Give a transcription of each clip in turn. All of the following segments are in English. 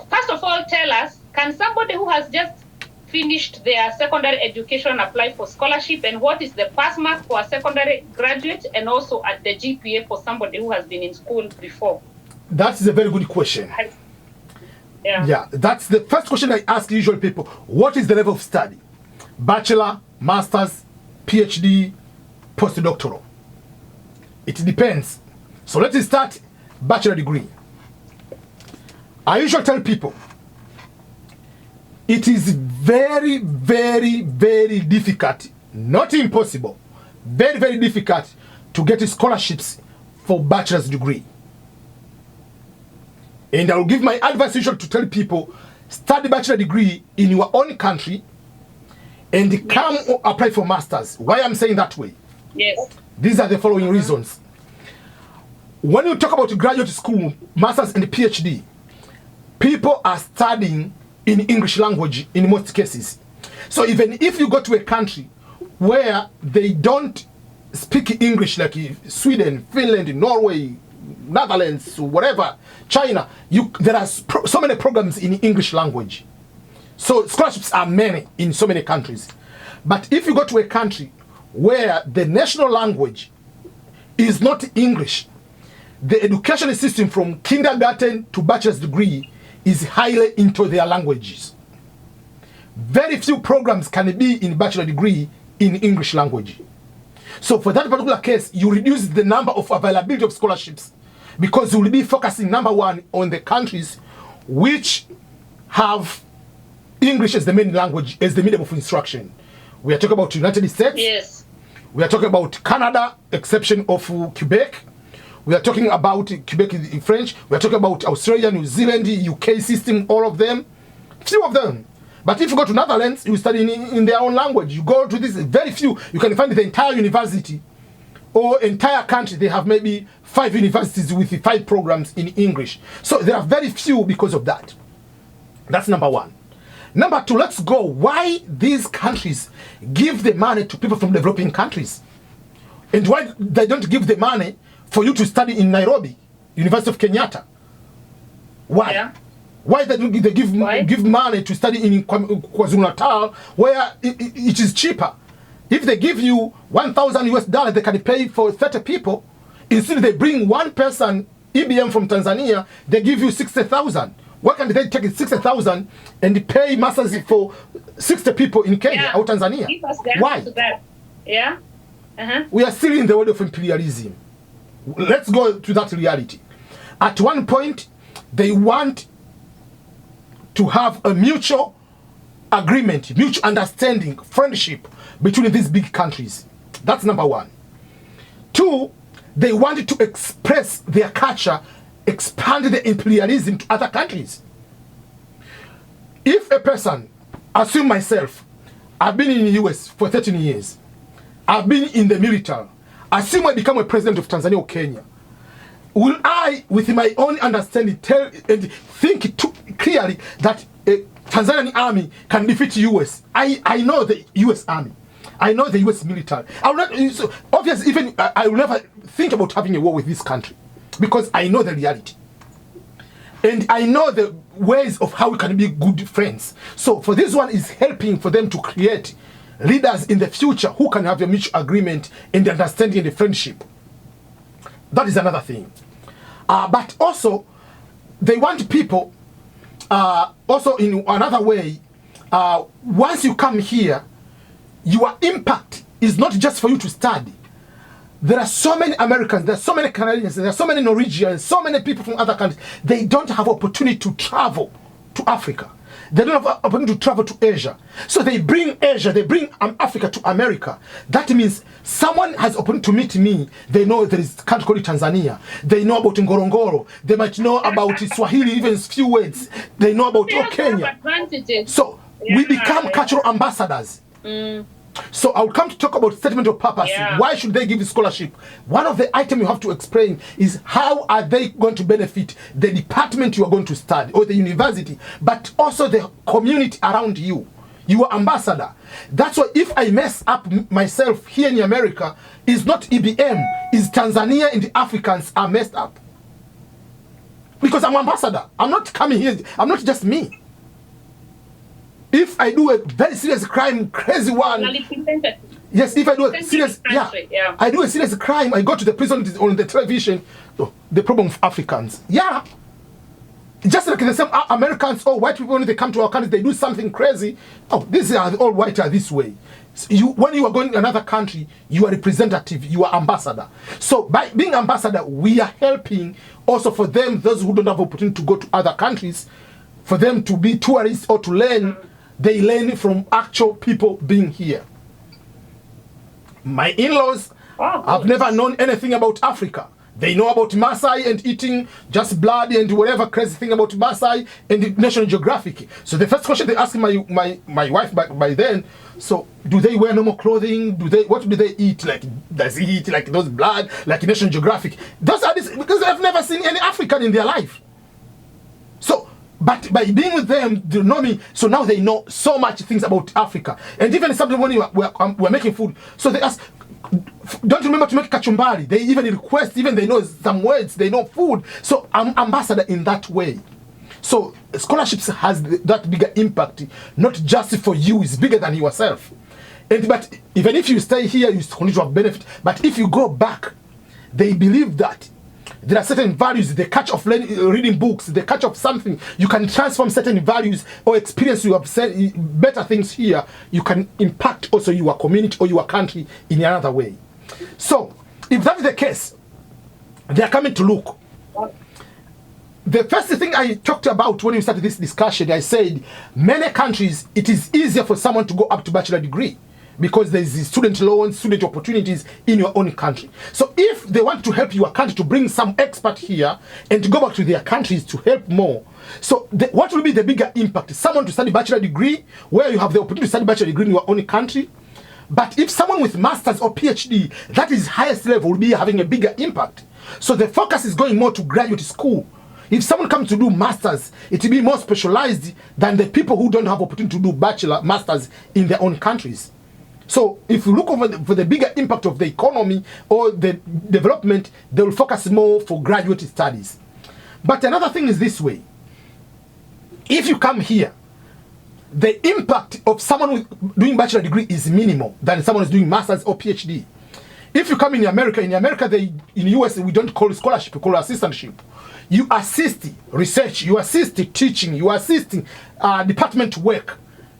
first of all, tell us, can somebody who has just finished their secondary education apply for scholarship, and what is the pass mark for a secondary graduate, and also at the GPA for somebody who has been in school before? That is a very good question. Yeah, that's the first question I ask usual people. What is the level of study? Bachelor, master's, PhD, postdoctoral. It depends. So let's start bachelor degree. I usually tell people it is very, very, very difficult, not impossible, very, very difficult to get scholarships for bachelor's degree. And I will give my advice usually to tell people, study bachelor degree in your own country and come apply for masters. Why I'm saying that way? Yes. These are the following reasons. When you talk about graduate school, masters and PhD, people are studying in English language in most cases. So even if you go to a country where they don't speak English, like Sweden, Finland, Norway, Netherlands, whatever, China, there are so many programs in English language. So scholarships are many in so many countries. But if you go to a country where the national language is not English, the education system from kindergarten to bachelor's degree is highly into their languages. Very few programs can be in bachelor degree in English language. So for that particular case, you reduce the number of availability of scholarships because you will be focusing, number one, on the countries which have English as the main language, as the medium of instruction. We are talking about United States. Yes. We are talking about Canada, exception of Quebec. We are talking about Quebec in French. We are talking about Australia, New Zealand, UK system, all of them. Few of them. But if you go to Netherlands, you study in their own language. You go to this, very few. You can find the entire university or entire country. They have maybe 5 universities with 5 programs in English. So there are very few because of that. That's number one. Number two, let's go. Why these countries give the money to people from developing countries? And why they don't give the money for you to study in Nairobi, University of Kenyatta? Why? Yeah. Why they give money to study in KwaZulu-Natal where it is cheaper? If they give you $1,000 they can pay for 30 people. Instead they bring one person, EBM from Tanzania, they give you 60,000. Why can't they take 60,000 and pay masters for 60 people in Kenya or Tanzania? Why? Yeah. We are still in the world of imperialism. Let's go to that reality. At one point, they want to have a mutual agreement, mutual understanding, friendship between these big countries. That's number one. Two, they wanted to express their culture, expand the imperialism to other countries. If a person, assume myself, I've been in the US for 13 years, I've been in the military, assume I become a president of Tanzania or Kenya, will I, with my own understanding, tell and think clearly that a Tanzanian army can defeat US? I know the US army. I know the US military. I will not, so obviously, even I will never think about having a war with this country because I know the reality. And I know the ways of how we can be good friends. So for this one is helping for them to create leaders in the future who can have a mutual agreement and the understanding and the friendship. That is another thing. But also, they want people, also in another way, once you come here, your impact is not just for you to study. There are so many Americans, there are so many Canadians, there are so many Norwegians, so many people from other countries. They don't have opportunity to travel to Africa. They don't have opportunity to travel to Asia. So they bring Asia, they bring Africa to America. That means someone has opportunity to meet me. They know there is a country called Tanzania. They know about Ngorongoro. They might know about Swahili, even few words. They know about Kenya. So we become cultural ambassadors. So I'll come to talk about statement of purpose. Why should they give a scholarship? One of the items you have to explain is how are they going to benefit the department you are going to study or the university, but also the community around you. You are ambassador. That's why if I mess up myself here in America, it's not EBM, it's Tanzania and the Africans are messed up. because I'm ambassador. I'm not coming here. I'm not just me. If I do a very serious crime, crazy one. Yes, if I do a serious, I do a serious crime, I go to the prison on the television. Oh, the problem of Africans. Yeah. Just like the same Americans or white people, when they come to our country, they do something crazy. Oh, these are all white are this way. So when you are going to another country, you are representative, you are ambassador. So by being ambassador, we are helping also for them, those who don't have opportunity to go to other countries, for them to be tourists or to learn. They learn from actual people being here. My in-laws have never known anything about Africa. They know about Maasai and eating just blood and whatever crazy thing about Maasai and the National Geographic. So the first question they asked my wife by then, so do they wear normal clothing? What do they eat? Like, does he eat like those blood, like National Geographic? Those are this, because I've never seen any African in their life. So, but by being with them, they know me, so now they know so much things about Africa. And even something when we're making food, so they ask, don't remember to make kachumbari. They even request, even they know some words, they know food. So I'm ambassador in that way. So scholarships has that bigger impact, not just for you, it's bigger than yourself. But even if you stay here, you still need to have benefit. But if you go back, they believe that there are certain values, the catch of reading books, the catch of something, you can transform certain values or experience, you have said better things here, you can impact also your community or your country in another way. So, if that is the case, they are coming to look. The first thing I talked about when we started this discussion, I said, many countries, it is easier for someone to go up to bachelor degree because there is student loans, student opportunities in your own country. So if they want to help your country to bring some expert here and to go back to their countries to help more, so what will be the bigger impact? Someone to study bachelor degree, where you have the opportunity to study bachelor degree in your own country. But if someone with master's or PhD, that is highest level, will be having a bigger impact. So the focus is going more to graduate school. If someone comes to do masters, it will be more specialized than the people who don't have opportunity to do bachelor, masters in their own countries. So if you look over for the bigger impact of the economy or the development, they will focus more for graduate studies. But another thing is this way. If you come here, the impact of someone doing bachelor degree is minimal than someone who's doing masters or PhD. If you come in America, in US, we don't call it scholarship, we call it assistantship. You assist research, you assist teaching, you assist department work.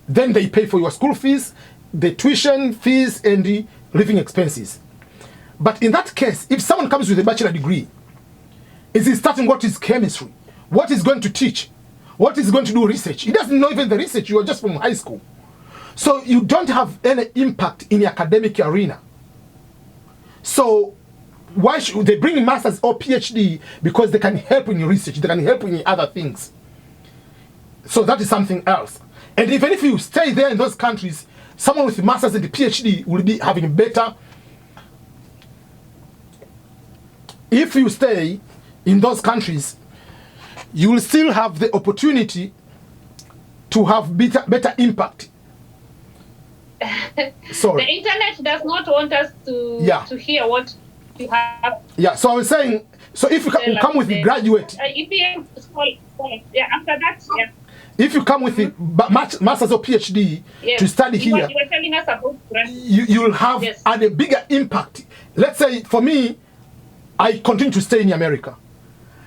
Then they pay for your school fees, the tuition fees, and the living expenses. But in that case, if someone comes with a bachelor degree, is he starting what is chemistry? What is going to teach? What is going to do research? He doesn't know even the research, you are just from high school. So you don't have any impact in the academic arena. So why should they bring masters or PhD? Because they can help in research, they can help in other things. So that is something else. And even if you stay there in those countries, someone with masters and PhD will be having better. If you stay in those countries, you will still have the opportunity to have better impact. Sorry. The internet does not want us to hear what you have. Yeah, so I was saying, so if you come with the graduate. After that, if you come with the master's or PhD to study here, you were telling us about you will have a bigger impact. Let's say, for me, I continue to stay in America.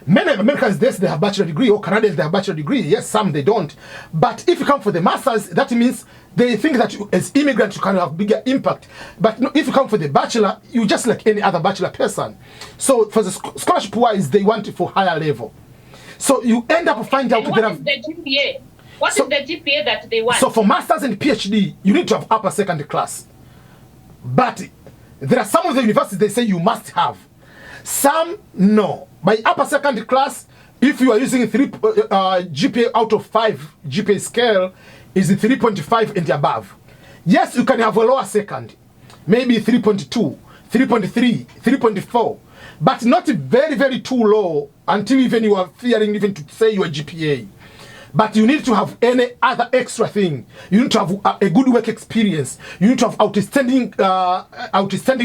Many Americans, yes, they have bachelor degree, or Canadians, they have bachelor degree. Yes, some they don't. But if you come for the masters, that means they think that as immigrants you can have bigger impact. But no, if you come for the bachelor, you just like any other bachelor person. So for the scholarship-wise, they want it for higher level. So you end up finding out what is the GPA? What is the GPA that they want? So for masters and PhD, you need to have upper second class. But there are some of the universities they say you must have. Some, no. By upper second class, if you are using GPA out of 5 GPA scale, is 3.5 and above. Yes, you can have a lower second, maybe 3.2, 3.3, 3.4, but not very, very too low until even you are fearing even to say your GPA. But you need to have any other extra thing. You need to have a good work experience. You need to have outstanding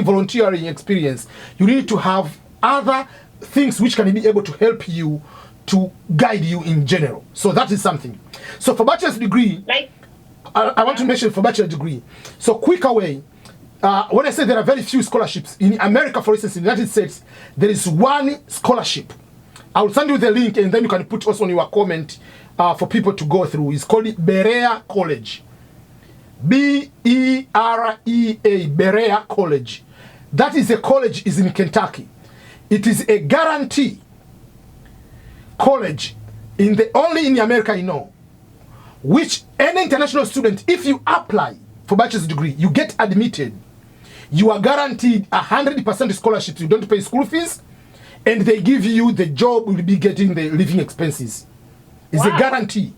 volunteering experience. You need to have other things which can be able to help you to guide you in general. So that is something. So for bachelor's degree, Like, I want to mention for bachelor's degree. So quicker way, when I say there are very few scholarships, in America, for instance, in the United States, there is one scholarship. I will send you the link and then you can put also on your comment for people to go through. It's called Berea College. B-E-R-E-A, Berea College. That is a college is in Kentucky. It is a guarantee college only in America I know, which any international student, if you apply for bachelor's degree, you get admitted. You are guaranteed 100% scholarship. You don't pay school fees, and they give you the job. Will be getting the living expenses. It's a guarantee,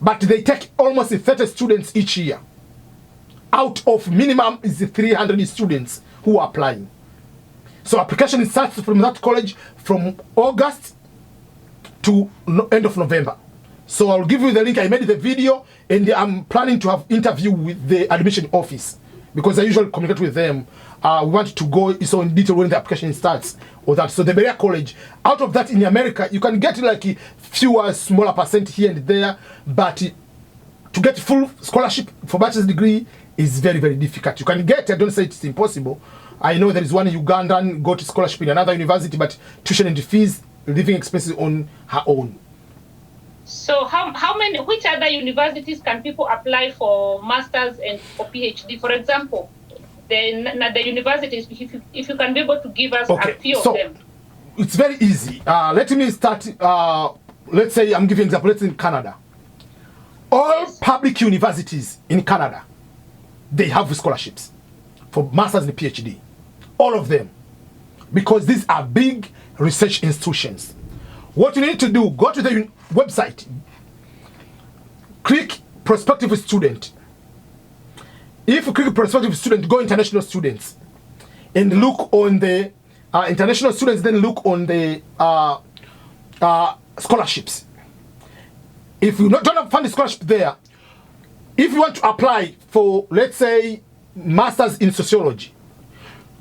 but they take almost 30 students each year. Out of minimum is 300 students who are applying. So application starts from that college from August to end of November. So I'll give you the link. I made the video and I'm planning to have interview with the admission office because I usually communicate with them. We want to go so in detail when the application starts or that. So the Berea College, out of that in America, you can get like fewer smaller percent here and there, but to get full scholarship for bachelor's degree is very, very difficult. You can get, I don't say it's impossible. I know there is one in Ugandan, got scholarship in another university, but tuition and fees, living expenses on her own. So which other universities can people apply for masters and for PhD? For example, the universities, if you can be able to give us a few of them. It's very easy. Let me start, let's say I'm giving an example, let's say in Canada. All public universities in Canada, they have scholarships for masters and PhD. All of them. Because these are big research institutions. What you need to do, go to the website, click prospective student. If you click prospective student, go international students and look on the international students, then look on the scholarships. If you don't find the scholarship there, if you want to apply for, let's say, masters in sociology,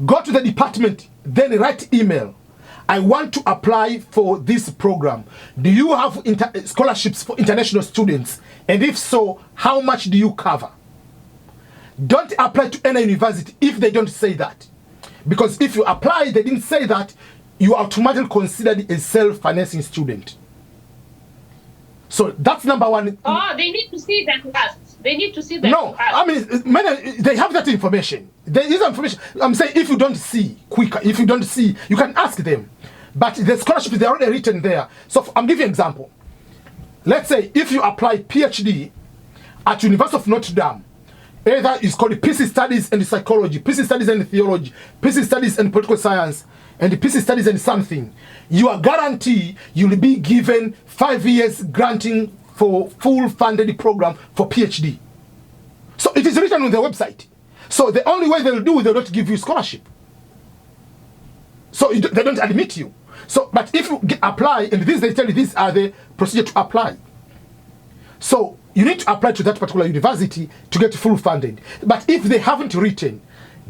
go to the department, then write email. I want to apply for this program. Do you have scholarships for international students? And if so, how much do you cover? Don't apply to any university if they don't say that. Because if you apply, they didn't say that, you are automatically considered a self-financing student. So that's number one. Oh, they need to see that first. They need to see that. No, I mean, they have that information. There is information. I'm saying if you don't see quicker, if you don't see, you can ask them. But the scholarships, they're already written there. So I'm giving you an example. Let's say if you apply PhD at University of Notre Dame, either it's called PC Studies and Psychology, PC Studies and Theology, PC Studies and Political Science, and PC Studies and something, you are guaranteed you'll be given 5 years granting for full funded program for PhD. So it is written on their website. So the only way they'll do, they'll not give you scholarship. So they don't admit you. So, but if you apply, and this they tell you these are the procedure to apply. So you need to apply to that particular university to get full funded. But if they haven't written,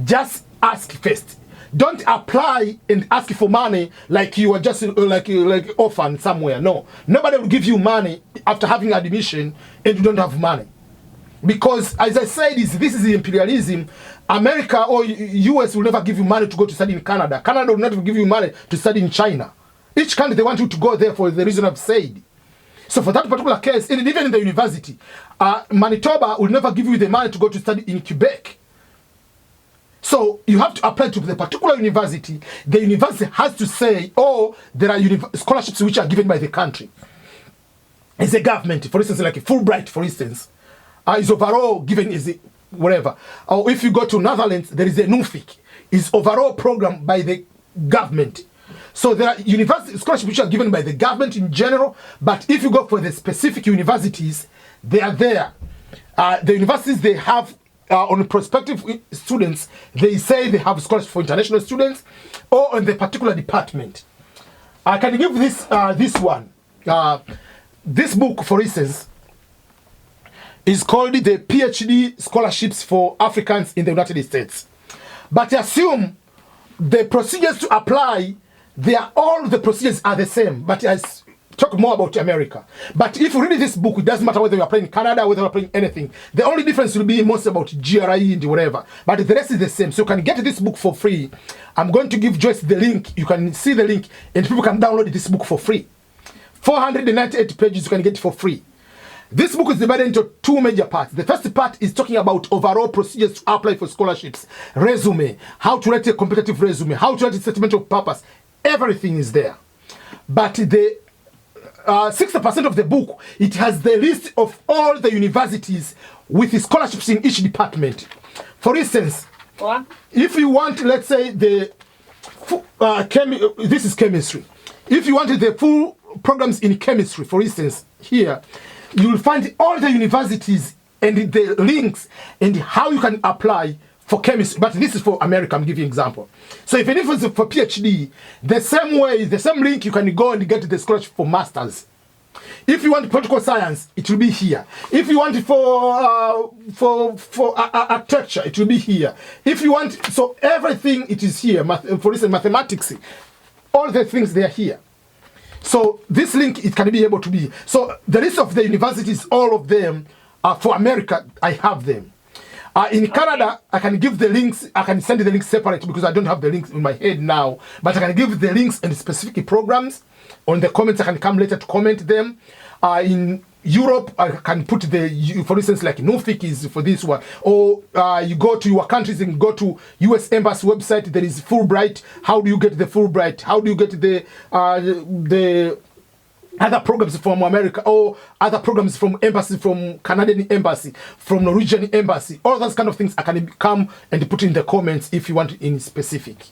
just ask first. Don't apply and ask for money like you are just like orphan somewhere. No, nobody will give you money after having admission and you don't have money. Because as I said, this is imperialism. America or US will never give you money to go to study in Canada. Canada will not give you money to study in China. Each country, they want you to go there for the reason I've said. So for that particular case, and even in the university, Manitoba will never give you the money to go to study in Quebec. So you have to apply to the particular university. The university has to say, oh, there are scholarships which are given by the country. As a government, for instance, like a Fulbright, for instance, is overall given is whatever. Or if you go to Netherlands, there is a NUFIC, is overall program by the government. So there are university scholarships which are given by the government in general, but if you go for the specific universities, they are there. The universities, they have on prospective students, they say they have scholarships for international students or on the particular department. I can give this this one. This book, for instance, is called the PhD Scholarships for Africans in the United States. But assume the procedures to apply, all the procedures are the same. But as talk more about America. But if you read this book, it doesn't matter whether you are playing Canada, whether you are playing anything. The only difference will be mostly about GRE and whatever. But the rest is the same. So you can get this book for free. I'm going to give Joyce the link. You can see the link and people can download this book for free. 498 pages you can get for free. This book is divided into two major parts. The first part is talking about overall procedures to apply for scholarships, resume, how to write a competitive resume, how to write a statement of purpose. Everything is there. But the 60% of the book, it has the list of all the universities with scholarships in each department. For instance, if you want, let's say, this is chemistry. If you wanted the full programs in chemistry, for instance, here, you will find all the universities and the links and how you can apply for chemistry. But this is for America, I'm giving you an example. So if it's for PhD, the same way, the same link, you can go and get the scholarship for masters. If you want political science, it will be here. If you want it for architecture, it will be here. If you want, so everything, it is here. For instance, mathematics, all the things, they are here. So this link, it can be able to be. So the list of the universities, all of them, for America, I have them. In Canada, I can give the links, I can send the links separate because I don't have the links in my head now, but I can give the links and specific programs. On the comments, I can come later to comment them. In Europe, I can put the, for instance, like Nuffic is for this one. Or you go to your countries and go to US Embassy website, there is Fulbright. How do you get the Fulbright? How do you get the other programs from America or other programs from embassy, from Canadian embassy, from Norwegian embassy? All those kind of things I can come and put in the comments if you want in specific.